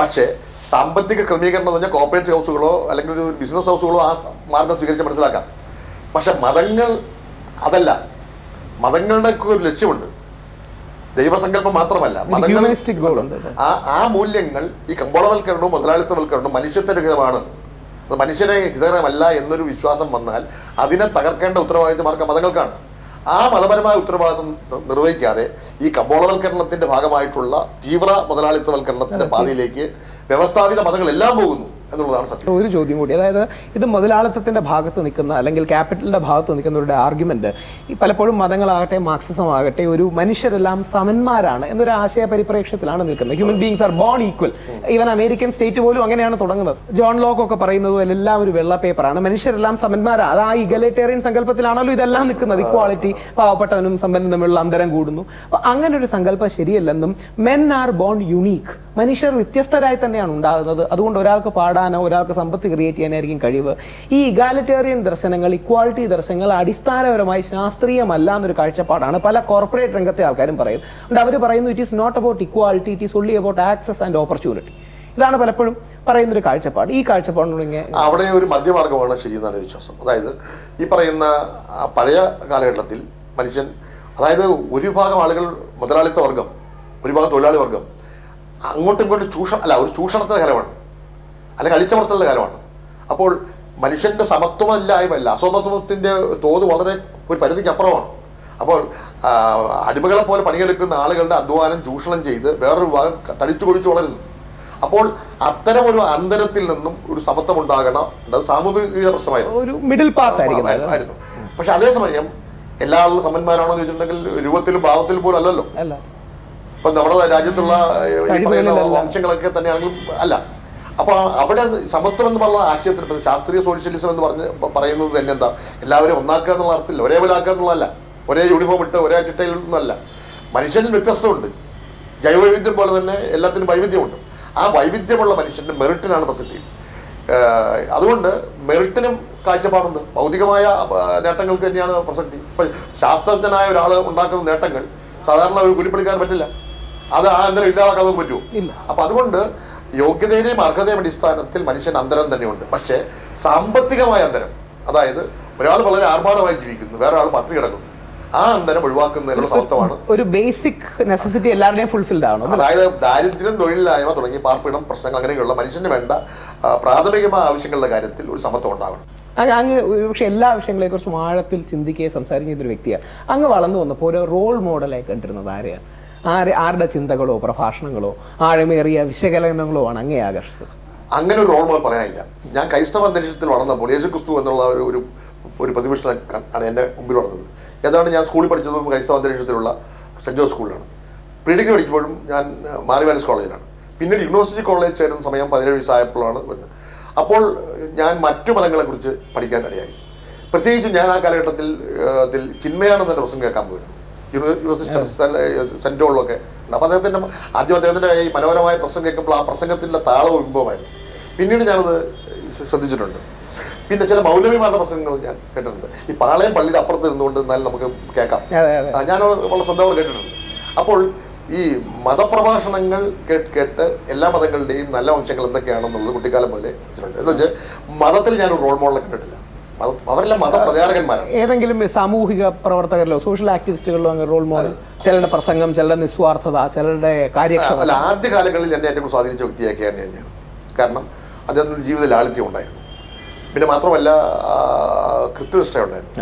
പക്ഷേ സാമ്പത്തിക ക്രമീകരണം എന്ന് പറഞ്ഞാൽ കോർപ്പറേറ്റ് ഹൗസുകളോ അല്ലെങ്കിൽ ഒരു ബിസിനസ് ഹൗസുകളോ ആ മാർഗം സ്വീകരിച്ച് മനസ്സിലാക്കാം. പക്ഷെ മതങ്ങൾ അതല്ല. മതങ്ങളുടെ ഒരു ലക്ഷ്യമുണ്ട്, ദൈവസങ്കല്പം മാത്രമല്ല. ആ മൂല്യങ്ങൾ ഈ കമ്പോളവൽക്കരണവും മുതലാളിത്തവൽക്കരണവും മനുഷ്യത്വരഹിതമാണ്, അത് മനുഷ്യനെ ഹിതകരമല്ല എന്നൊരു വിശ്വാസം വന്നാൽ അതിനെ തകർക്കേണ്ട ഉത്തരവാദിത്വം മതങ്ങൾക്കാണ്. ആ മതപരമായ ഉത്തരവാദിത്വം നിർവഹിക്കാതെ ഈ കമ്പോളവൽക്കരണത്തിന്റെ ഭാഗമായിട്ടുള്ള തീവ്ര മുതലാളിത്തവൽക്കരണത്തിന്റെ പാതയിലേക്ക് വ്യവസ്ഥാപിത മതങ്ങൾ എല്ലാം പോകുന്നു എന്നുള്ളതാണ് സത്യം. ഒരു ചോദ്യം കൂടി, അതായത് ഇത് മുതലാളിത്തത്തിന്റെ ഭാഗത്ത് നിൽക്കുന്ന അല്ലെങ്കിൽ ക്യാപിറ്റലിന്റെ ഭാഗത്ത് നിൽക്കുന്നവരുടെ ആർഗ്യുമെന്റ് ഈ പലപ്പോഴും മതങ്ങളാകട്ടെ മാർക്സിസം ആകട്ടെ ഒരു മനുഷ്യരെല്ലാം സമന്മാരാണ് എന്നൊരു ആശയ പരിപ്രേക്ഷ്യത്തിലാണ് നിൽക്കുന്നത്. Human beings are bone equal. Even American state പോലും അങ്ങനെയാണ് തുടങ്ങുന്നത്. ജോൺ ലോക്ക് ഒക്കെ പറയുന്നത് എല്ലാം ഒരു വെള്ള പേപ്പറാണ്, മനുഷ്യരെല്ലാം സമന്മാരാണ്. അത് ആ ഇഗലിറ്റേറിയൻ സങ്കല്പത്തിലാണല്ലോ ഇതെല്ലാം നിൽക്കുന്നത്. ഇക്വാളിറ്റി, പാവപ്പെട്ടവനും സമ്പന്നനും തമ്മിലുള്ള അന്തരം കൂടുന്നു. അപ്പൊ അങ്ങനെ ഒരു സങ്കല്പം ശരിയല്ലെന്നും മെൻ ആർ ബോൺ യുണീക്ക്, മനുഷ്യർ വ്യത്യസ്തരായി തന്നെയാണ് ഉണ്ടാകുന്നത്. അതുകൊണ്ട് ഒരാൾക്ക് പാടാനോ ഒരാൾക്ക് സമ്പത്ത് ക്രിയേറ്റ് ചെയ്യാനായിരിക്കും കഴിവ്. ഈ ഇഗാലിറ്റേറിയൻ ദർശനങ്ങൾ, ഇക്വാളിറ്റി ദർശനങ്ങൾ അടിസ്ഥാനപരമായി ശാസ്ത്രീയമല്ല എന്നൊരു കാഴ്ചപ്പാടാണ് പല കോർപ്പറേറ്റ് രംഗത്തെ ആൾക്കാരും പറയുന്നത്. അവർ പറയുന്നു it is not about equality, it is only about access and opportunity. ഇതാണ് പലപ്പോഴും പറയുന്നൊരു കാഴ്ചപ്പാട്. ഈ കാഴ്ചപ്പാടിനെ അവിടെ ഒരു മധ്യമാർഗമാണ് ശരിയെന്നാണ് വിശ്വാസം. അതായത് ഈ പറയുന്ന പഴയ കാലഘട്ടത്തിൽ മനുഷ്യൻ, അതായത് ഒരു വിഭാഗം ആളുകൾ മുതലാളിത്ത വർഗം, ഒരു വിഭാഗം തൊഴിലാളി വർഗം അങ്ങോട്ടും ഇങ്ങോട്ടും ഒരു ചൂഷണത്തിന്റെ കാലമാണ്, അല്ലെങ്കിൽ അടിച്ചമർത്തലിന്റെ കാലമാണ്. അപ്പോൾ മനുഷ്യന്റെ സമത്വമല്ലായ്മല്ല, അസമത്വത്തിന്റെ തോത് വളരെ ഒരു പരിധിക്ക് അപ്പുറമാണ്. അപ്പോൾ അടിമകളെ പോലെ പണിയെടുക്കുന്ന ആളുകളുടെ അധ്വാനം ചൂഷണം ചെയ്ത് വേറൊരു വിഭാഗം തടിച്ചു കൊടിച്ചു വളരുന്നു. അപ്പോൾ അത്തരം ഒരു അന്തരത്തിൽ നിന്നും ഒരു സമത്വം ഉണ്ടാകണം, സാമൂഹിക പ്രശ്നമായിരുന്നു, ഒരു മിഡിൽ പാത്ത് ആയിരുന്നു. പക്ഷെ അതേസമയം എല്ലാ ആളുകളും സമന്മാരാണോ എന്ന് ചോദിച്ചിട്ടുണ്ടെങ്കിൽ രൂപത്തിലും ഭാവത്തിലും പോലും അല്ലല്ലോ. ഇപ്പൊ നമ്മുടെ രാജ്യത്തുള്ള ഈ പറയുന്ന വംശങ്ങളൊക്കെ തന്നെയാണെങ്കിലും അല്ല. അപ്പൊ അവിടെ സമത്വം എന്ന് പറഞ്ഞ ആശയത്തിൽ ശാസ്ത്രീയ സോഷ്യലിസം എന്ന് പറയുന്നത് തന്നെ എന്താ, എല്ലാവരും ഒന്നാക്കുക എന്നുള്ള അർത്ഥത്തിൽ ഒരേപോലെ ആക്കുക എന്നുള്ളതല്ല, ഒരേ യൂണിഫോം ഇട്ട് ഒരേ ചിട്ടയിൽ ഒന്നുമല്ല. മനുഷ്യനിൽ വ്യത്യസ്തമുണ്ട്. ജൈവവൈവിധ്യം പോലെ തന്നെ എല്ലാത്തിനും വൈവിധ്യമുണ്ട്. ആ വൈവിധ്യമുള്ള മനുഷ്യന്റെ മെറിറ്റിനാണ് പ്രസക്തി. അതുകൊണ്ട് മെറിറ്റിനും കാഴ്ചപ്പാടുണ്ട്. ഭൗതികമായ നേട്ടങ്ങൾക്ക് തന്നെയാണ് പ്രസക്തി. ഇപ്പം ശാസ്ത്രജ്ഞനായ ഒരാൾ ഉണ്ടാക്കുന്ന നേട്ടങ്ങൾ സാധാരണ ഒരു കൂലിപ്പണിക്കാരൻ പറ്റില്ല. അത് ആ അന്തരം ഇല്ലാതാക്കാൻ നമുക്ക് പറ്റുമോ? അപ്പം അതുകൊണ്ട് യോഗ്യതയുടെയും അർഹതയും അടിസ്ഥാനത്തിൽ മനുഷ്യൻ അന്തരം തന്നെയുണ്ട്. പക്ഷേ സാമ്പത്തികമായ അന്തരം, അതായത് ഒരാൾ വളരെ ആർഭാടമായി ജീവിക്കുന്നു, വേറെ ആൾ പട്ടിണി കിടക്കുന്നു, ആ അന്തരം ഒഴിവാക്കുന്നതിനുള്ള സമത്വമാണ്. ഒരു ബേസിക് നെസസിറ്റി എല്ലാവരുടെയും ഫുൾഫിൽഡ് ആണ്. അതായത് ദാരിദ്ര്യം, തൊഴിലില്ലായ്മ തുടങ്ങി പാർപ്പിടം പ്രശ്നങ്ങൾ അങ്ങനെയുള്ള മനുഷ്യന് വേണ്ട പ്രാഥമികമായ ആവശ്യങ്ങളുടെ കാര്യത്തിൽ ഒരു സമത്വം ഉണ്ടാവണം. അങ്ങ് പക്ഷെ എല്ലാ വിഷയങ്ങളെ കുറിച്ചും ആഴത്തിൽ ചിന്തിക്കുകയും സംസാരിക്കുന്ന ഒരു വ്യക്തിയാണ്. അങ്ങ് വളർന്നു വന്നപ്പോൾ ഒരു റോൾ മോഡലായി കണ്ടിരുന്നത് ആരെയാണ്? ആരുടെ ചിന്തകളോ പ്രഭാഷണങ്ങളോ ആഴമേറിയ വിശകലനങ്ങളോ ആണ് അങ്ങേ ആകർഷിച്ചത്? അങ്ങനെ ഒരു റോൾ മോഡൽ പറയാനില്ല. ഞാൻ ക്രൈസ്തവ അന്തരീക്ഷത്തിൽ വളർന്നപ്പോൾ യേശുക്രിസ്തു എന്നുള്ള ഒരു പ്രതിപക്ഷം ആണ് എൻ്റെ മുമ്പിൽ വളർന്നത്. ഏതാണ്ട് ഞാൻ സ്കൂളിൽ പഠിച്ചതും ക്രൈസ്തവ അന്തരീക്ഷത്തിലുള്ള സെൻറ് ജോസ് സ്കൂളിലാണ്. പ്രീ ഡിഗ്രി പഠിക്കുമ്പോഴും ഞാൻ മാറിവാനസ് കോളേജിലാണ്. പിന്നീട് യൂണിവേഴ്സിറ്റി കോളേജ് ചേരുന്ന സമയം 17 വയസ്സായപ്പോഴാണ് വരുന്നത്. അപ്പോൾ ഞാൻ മറ്റു മതങ്ങളെക്കുറിച്ച് പഠിക്കാൻ ഇടയായി. പ്രത്യേകിച്ച് ഞാൻ ആ കാലഘട്ടത്തിൽ ചിന്മയാണെന്നതിൻ്റെ പ്രസംഗം കേൾക്കാൻ പോയിരുന്നു. യൂണിവേഴ്സിറ്റി സെൻറ് ജോണിലൊക്കെ ഉണ്ട്. അപ്പോൾ അദ്ദേഹത്തിൻ്റെ ഈ മനോഹരമായ പ്രസംഗം കേൾക്കുമ്പോൾ ആ പ്രസംഗത്തിൻ്റെ താളവും ഇമ്പവുമായിരുന്നു. പിന്നീട് ഞാനത് ശ്രദ്ധിച്ചിട്ടുണ്ട്. പിന്നെ ചില മൗലവിമാരുടെ പ്രസംഗങ്ങൾ ഞാൻ കേട്ടിട്ടുണ്ട്. ഈ പാളയം പള്ളിയുടെ അപ്പുറത്ത് ഇരുന്നുകൊണ്ട് എന്നാലും നമുക്ക് കേൾക്കാം. ഞാൻ വളരെ ശ്രദ്ധയോടെ കേട്ടിട്ടുണ്ട്. അപ്പോൾ ഈ മതപ്രഭാഷണങ്ങൾ കേട്ട് എല്ലാ മതങ്ങളുടെയും നല്ല അംശങ്ങൾ എന്തൊക്കെയാണെന്നുള്ളത് കുട്ടിക്കാലം പോലെ വെച്ചിട്ടുണ്ട്. എന്ന് വെച്ചാൽ മതത്തിൽ ഞാനൊരു റോൾ മോഡൽ കണ്ടിട്ടില്ല. അവരെല്ലാം മതപ്രചാരകന്മാരാണ്. ഏതെങ്കിലും സാമൂഹിക പ്രവർത്തകരിലോ സോഷ്യൽ ആക്ടിവിസ്റ്റുകളിലോ അങ്ങനെ റോൾ മോഡൽ? ചിലരുടെ പ്രസംഗം, ചിലരുടെ നിസ്വാർത്ഥത, ചിലരുടെ കാര്യക്ഷമത. അല്ല, ആദ്യ കാലങ്ങളിൽ എന്നെ ഏറ്റവും സ്വാധീനിച്ച വ്യക്തിയാക്കിയാണ് തന്നെയാണ്. കാരണം അദ്ദേഹത്തിന് ജീവിത ലാളിത്യം ഉണ്ടായിരുന്നു. പിന്നെ മാത്രമല്ല കൃത്യനിഷ്ഠ ഉണ്ടായിരുന്നു.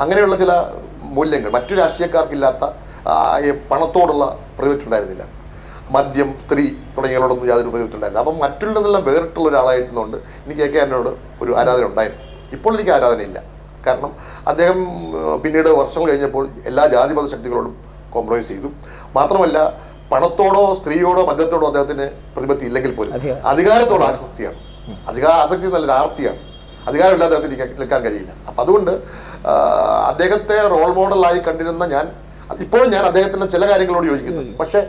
അങ്ങനെയുള്ള ചില മൂല്യങ്ങൾ മറ്റു രാഷ്ട്രീയക്കാർക്കില്ലാത്ത പണത്തോടുള്ള പ്രതിപറ്റുണ്ടായിരുന്നില്ല. മദ്യം, സ്ത്രീ തുടങ്ങിയവരോടൊന്നും യാതൊരു പ്രതിപറ്റുണ്ടായിരുന്നില്ല. അപ്പം മറ്റുള്ള നിന്നെല്ലാം വേറിട്ടുള്ള ഒരാളായിരുന്നുകൊണ്ട് എനിക്ക് AK ഒരു ആരാധന ഉണ്ടായിരുന്നു. ഇപ്പോൾ എനിക്ക് ആരാധനയില്ല. കാരണം അദ്ദേഹം പിന്നീട് വർഷങ്ങൾ കഴിഞ്ഞപ്പോൾ എല്ലാ ജാതിമത ശക്തികളോടും കോംപ്രമൈസ് ചെയ്തു. മാത്രമല്ല പണത്തോടോ സ്ത്രീയോടോ മദ്യത്തോടോ അദ്ദേഹത്തിന് പ്രതിപത്തി ഇല്ലെങ്കിൽ പോലും അധികാരത്തോട് ആസക്തിയാണ്. ആസക്തി നല്ലൊരു ആർത്തിയാണ്. അധികാരമില്ലാതെ അദ്ദേഹത്തിന് നിൽക്കാൻ കഴിയില്ല. അപ്പം അതുകൊണ്ട് അദ്ദേഹത്തെ റോൾ മോഡലായി കണ്ടിരുന്ന ഞാൻ ഇപ്പോഴും ഞാൻ അദ്ദേഹത്തിൻ്റെ ചില കാര്യങ്ങളോട് യോജിക്കുന്നു. പക്ഷേ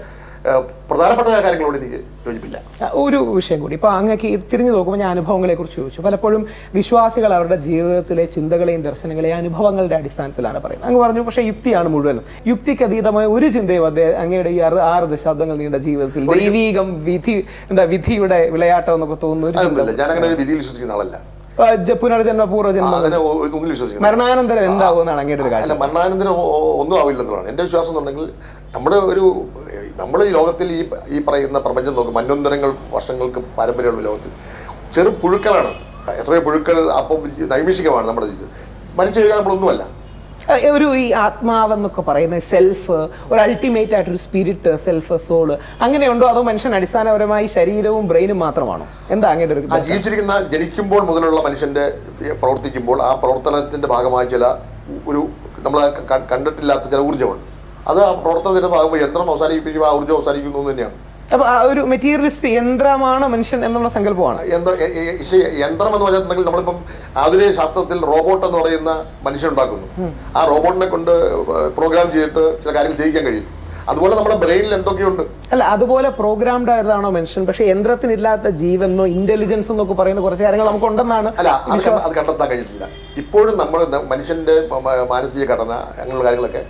പ്രധാനപ്പെട്ട കാര്യങ്ങളോട് എനിക്ക് യോജിപ്പില്ല. ഒരു വിഷയം കൂടി, ഇപ്പൊ അങ്ങക്ക് തിരിഞ്ഞു നോക്കുമ്പോൾ ഞാൻ അനുഭവങ്ങളെ കുറിച്ച് ചോദിച്ചു. പലപ്പോഴും വിശ്വാസികൾ അവരുടെ ജീവിതത്തിലെ ചിന്തകളെയും ദർശനങ്ങളെയും അനുഭവങ്ങളുടെ അടിസ്ഥാനത്തിലാണ് പറയുന്നത്. അങ്ങ് പറഞ്ഞു പക്ഷേ യുക്തിയാണ് മുഴുവനും. യുക്തിക്ക് അതീതമായ ഒരു ചിന്തയും അങ്ങയുടെ ഈ 6 ദശാബ്ദങ്ങൾ നീണ്ട ജീവിതത്തിൽ ദൈവീകം, വിധിയുടെ വിളയാട്ടം എന്നൊക്കെ തോന്നുന്നു ഒരു ചിന്ത? ഞാൻ അങ്ങനെ ഒരു വിധിയിൽ വിശ്വസിക്കുന്ന ആളല്ല. പുനർജന്മ, പൂർവ്വജന്മ, മരണാനന്തരം എന്താവുമെന്നാണ് അങ്ങയുടെ ഒരു കാര്യം? മരണാനന്തരം ഒന്നും ആവില്ലെന്നുള്ളതാണ് എൻ്റെ വിശ്വാസം. എന്നുണ്ടെങ്കിൽ നമ്മുടെ ഈ ലോകത്തിൽ ഈ പറയുന്ന പ്രപഞ്ചം നോക്കും, മന്വന്തരങ്ങൾ വർഷങ്ങൾക്ക് പാരമ്പര്യമുള്ള ലോകത്തിൽ ചെറു പുഴുക്കളാണ്. എത്രയോ പുഴുക്കൾ അപ്പം നൈമിഷികമാണ് നമ്മുടെ ജീവിതം. മരിച്ചു കഴിഞ്ഞാൽ നമ്മളൊന്നുമല്ല. ഒരു ഈ ആത്മാവെന്നൊക്കെ പറയുന്ന സെൽഫ്, ഒരു അൾട്ടിമേറ്റ് ആയിട്ടൊരു സ്പിരിറ്റ്, സെൽഫ്, സോള് അങ്ങനെയുണ്ടോ? അതോ മനുഷ്യൻ അടിസ്ഥാനപരമായി ശരീരവും ബ്രെയിനും മാത്രമാണോ? എന്താ അങ്ങനെ ഒരു ജീവിച്ചിരിക്കുന്ന ജനിക്കുമ്പോൾ മുതലുള്ള മനുഷ്യന്റെ പ്രവർത്തിക്കുമ്പോൾ ആ പ്രവർത്തനത്തിന്റെ ഭാഗമായി ഒരു നമ്മൾ കണ്ടിട്ടില്ലാത്ത ചില ഊർജ്ജമുണ്ട്. അത് ആ പ്രവർത്തനത്തിന്റെ ഭാഗമായി യന്ത്രം അവസാനിപ്പിക്കുമ്പോൾ ആ ഊർജ്ജം അവസാനിക്കുന്നു എന്ന് തന്നെയാണ്. അപ്പൊ ആ ഒരു മെറ്റീരിയലിസ്റ്റ് യന്ത്രമാണ് മനുഷ്യൻ എന്നുള്ള സങ്കല്പമാണ്. യന്ത്രം എന്ന് പറഞ്ഞിട്ടുണ്ടെങ്കിൽ നമ്മളിപ്പം ആധുനിക ശാസ്ത്രത്തിൽ റോബോട്ട് എന്ന് പറയുന്ന മനുഷ്യൻ ഉണ്ടാക്കുന്നു. ആ റോബോട്ടിനെ കൊണ്ട് പ്രോഗ്രാം ചെയ്തിട്ട് ചില കാര്യങ്ങൾ ചെയ്യിക്കാൻ കഴിയും. അതുപോലെ നമ്മുടെ ബ്രെയിനിൽ എന്തൊക്കെയുണ്ട്. അല്ല, അതുപോലെ പ്രോഗ്രാംഡ് ആയതാണോ മനുഷ്യൻ? പക്ഷെ യന്ത്രത്തിനില്ലാത്ത ജീവനോ ഇന്റലിജൻസ് എന്നൊക്കെ പറയുന്ന കുറച്ച് കാര്യങ്ങൾ നമുക്ക് ഉണ്ടെന്നാണ്. അല്ല, അത് കണ്ടെത്താൻ കഴിയില്ല. ഇപ്പോഴും നമ്മൾ മനുഷ്യന്റെ മാനസിക ഘടന അങ്ങനെയുള്ള കാര്യങ്ങളൊക്കെ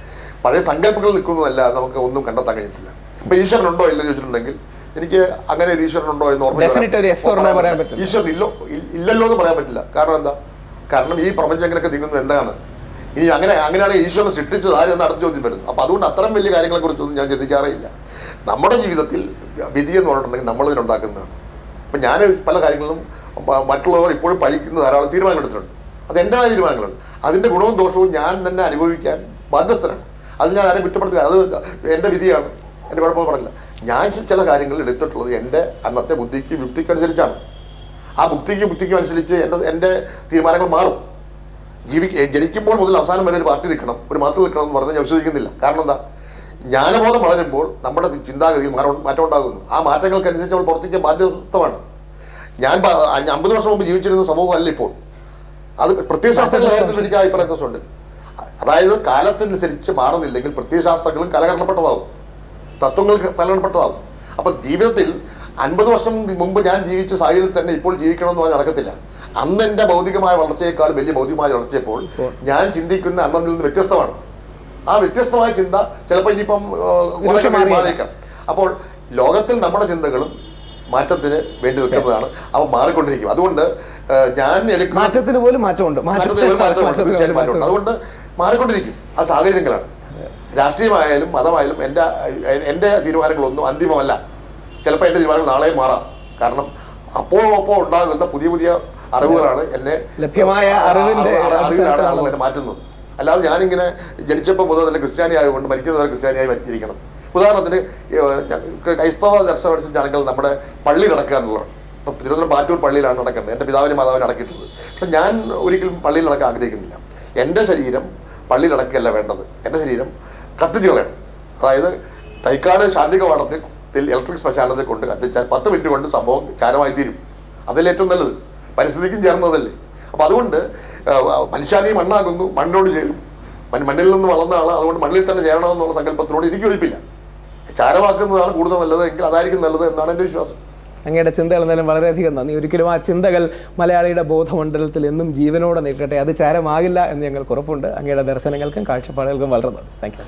പഴയ സങ്കല്പങ്ങളിൽ നിൽക്കുന്നതല്ല, നമുക്ക് ഒന്നും കണ്ടെത്താൻ കഴിയത്തില്ല. ഇപ്പൊ ഈശ്വരനുണ്ടോ ഇല്ലെന്ന് ചോദിച്ചിട്ടുണ്ടെങ്കിൽ എനിക്ക് അങ്ങനെ ഒരു ഈശ്വരനുണ്ടോ എന്ന് ഈശ്വരൻ ഇല്ലല്ലോ എന്ന് പറയാൻ പറ്റില്ല. കാരണം എന്താ? കാരണം ഈ പ്രപഞ്ചം എങ്ങനെയൊക്കെ നീങ്ങുന്നത് എന്താണ്? ഇനി അങ്ങനെയാണെങ്കിൽ ഈശ്വരനെ സൃഷ്ടിച്ചത് ആരെന്ന് അടുത്ത ചോദ്യം വരുന്നു. അപ്പോൾ അതുകൊണ്ട് അത്തരം വലിയ കാര്യങ്ങളെ കുറിച്ചൊന്നും ഞാൻ ചിന്തിക്കാറേ ഇല്ല. നമ്മുടെ ജീവിതത്തിൽ വിധി എന്ന് പറഞ്ഞിട്ടുണ്ടെങ്കിൽ നമ്മളതിനുണ്ടാക്കുന്നതാണ്. അപ്പം ഞാൻ പല കാര്യങ്ങളിലും മറ്റുള്ളവർ ഇപ്പോഴും പഠിക്കുന്ന ധാരാളം തീരുമാനങ്ങൾ എടുത്തിട്ടുണ്ട്. അത് എൻ്റെതായ തീരുമാനങ്ങളുണ്ട്. അതിൻ്റെ ഗുണവും ദോഷവും ഞാൻ തന്നെ അനുഭവിക്കാൻ ബാധ്യസ്ഥനാണ്. അത് ഞാൻ ആരെയും കുറ്റപ്പെടുത്തുക, അത് എൻ്റെ വിധിയാണ്, എൻ്റെ കുഴപ്പമൊന്നും പറഞ്ഞില്ല. ഞാൻ ചില കാര്യങ്ങൾ എടുത്തിട്ടുള്ളത് എൻ്റെ അന്നത്തെ ബുദ്ധിക്കും യുക്തിക്കും അനുസരിച്ചാണ്. ആ ബുദ്ധിക്കും അനുസരിച്ച് എൻ്റെ തീരുമാനങ്ങൾ മാറും. ജനിക്കുമ്പോൾ മുതൽ അവസാനം വരെ ഒരു പാർട്ടി നിൽക്കണം, ഒരു മതത്തിൽ നിൽക്കണം എന്ന് പറഞ്ഞാൽ ഞാൻ വിശ്വസിക്കുന്നില്ല. കാരണം എന്താ? ജ്ഞാനബോധം വളരുമ്പോൾ നമ്മുടെ ചിന്താഗതിയിൽ മാറ്റം ഉണ്ടാകുന്നു. ആ മാറ്റങ്ങൾക്കനുസരിച്ച് നമ്മൾ പ്രവർത്തിക്കാൻ ബാധ്യസ്ഥമാണ്. ഞാൻ 50 വർഷം മുമ്പ് ജീവിച്ചിരുന്ന സമൂഹമല്ല ഇപ്പോൾ. അത് പ്രത്യയശാസ്ത്രങ്ങളുടെ കാര്യത്തിൽ എനിക്ക് അഭിപ്രായ വ്യത്യാസമുണ്ട്. അതായത് കാലത്തിനനുസരിച്ച് മാറുന്നില്ലെങ്കിൽ പ്രത്യയശാസ്ത്രങ്ങളും കലകരണപ്പെട്ടതാകും, തത്വങ്ങൾ കലകരണപ്പെട്ടതാകും. അപ്പം ജീവിതത്തിൽ 50 വർഷം മുമ്പ് ഞാൻ ജീവിച്ച സാഹചര്യത്തിൽ തന്നെ ഇപ്പോൾ ജീവിക്കണമെന്ന് പറഞ്ഞാൽ നടക്കത്തില്ല. അന്ന് എൻ്റെ ഭൗതികമായ വളർച്ചയേക്കാൾ വലിയ ഭൗതികമായ വളർച്ചയപ്പോൾ ഞാൻ ചിന്തിക്കുന്ന അന്നതിൽ നിന്ന് വ്യത്യസ്തമാണ്. ആ വ്യത്യസ്തമായ ചിന്ത ചിലപ്പോൾ ഇനിയിപ്പം മാറിയേക്കാം. അപ്പോൾ ലോകത്തിൽ നമ്മുടെ ചിന്തകളും മാറ്റത്തിന് വേണ്ടി നിൽക്കുന്നതാണ്. അവ മാറിക്കൊണ്ടിരിക്കും. അതുകൊണ്ട് ഞാൻ എടുക്കുന്ന മാറ്റത്തിന് പോലും മാറ്റമുണ്ട്. അതുകൊണ്ട് മാറിക്കൊണ്ടിരിക്കും. ആ സാഹചര്യങ്ങളാണ്. രാഷ്ട്രീയമായാലും മതമായാലും എൻ്റെ തീരുമാനങ്ങളൊന്നും അന്തിമമല്ല. ചിലപ്പോൾ എൻ്റെ തീരുമാനങ്ങൾ നാളെയും മാറാം. കാരണം അപ്പോൾ ഉണ്ടാകുന്ന പുതിയ പുതിയ അറിവുകളാണ് എന്നെ ലഭ്യമായ അറിവിലാണ് ആളുകൾ എന്നെ മാറ്റുന്നത്. അല്ലാതെ ഞാനിങ്ങനെ ജനിച്ചപ്പോൾ മുതൽ തന്നെ ക്രിസ്ത്യാനി ആയതുകൊണ്ട് മരിക്കുന്നവരെ ക്രിസ്ത്യാനിയായി ഇരിക്കണം. ഉദാഹരണത്തിന് ക്രൈസ്തവ ദർശനമനുസരിച്ച് ആണെങ്കിൽ നമ്മുടെ പള്ളി നടക്കുക എന്നുള്ളതാണ്. ഇപ്പം തിരുവനന്തപുരം പാറ്റൂർ പള്ളിയിലാണ് നടക്കേണ്ടത്. എൻ്റെ പിതാവിനും മാതാവിനും അടക്കിയിട്ടുള്ളത്. പക്ഷെ ഞാൻ ഒരിക്കലും പള്ളിയിൽ നടക്കാൻ ആഗ്രഹിക്കുന്നില്ല. എൻ്റെ ശരീരം പള്ളിയിൽ അടക്കുകയല്ല വേണ്ടത്. എൻ്റെ ശരീരം കത്തിച്ച് കളയണം. അതായത് തൈക്കാട് ശാന്തി കവാടത്തിൽ ഇലക്ട്രിക് ശ്മശാനത്തിൽ കൊണ്ട് കത്തിച്ചാൽ 10 മിനിറ്റ് കൊണ്ട് സംഭവം ചാരമായി തീരും. അതല്ലേ ഏറ്റവും നല്ലത്. പരിസ്ഥിതിക്കും ചേർന്നതല്ലേ. അപ്പം അതുകൊണ്ട് മനുഷ്യാനി മണ്ണാകുന്നു, മണ്ണിനോട് ചേരും. മണ്ണിൽ നിന്ന് വളർന്ന ആൾ, അതുകൊണ്ട് മണ്ണിൽ തന്നെ ചേരണമെന്നുള്ള സങ്കല്പത്തിനോട് എനിക്ക് യോജിപ്പില്ല. ചാരമാക്കുന്നതാണ് കൂടുതൽ നല്ലത് എങ്കിൽ അതായിരിക്കും നല്ലത് എന്നാണ് എൻ്റെ വിശ്വാസം. അങ്ങയുടെ ചിന്തകൾ എന്തായാലും വളരെയധികം നന്ദി. ഒരിക്കലും ആ ചിന്തകൾ മലയാളിയുടെ ബോധമണ്ഡലത്തിൽ എന്നും ജീവനോടെ നിൽക്കട്ടെ. അത് ചാരമാകില്ല എന്ന് ഞങ്ങൾക്ക് ഉറപ്പുണ്ട്. അങ്ങയുടെ ദർശനങ്ങൾക്കും കാഴ്ചപ്പാടുകൾക്കും വളരെ നന്ദി. Thank you.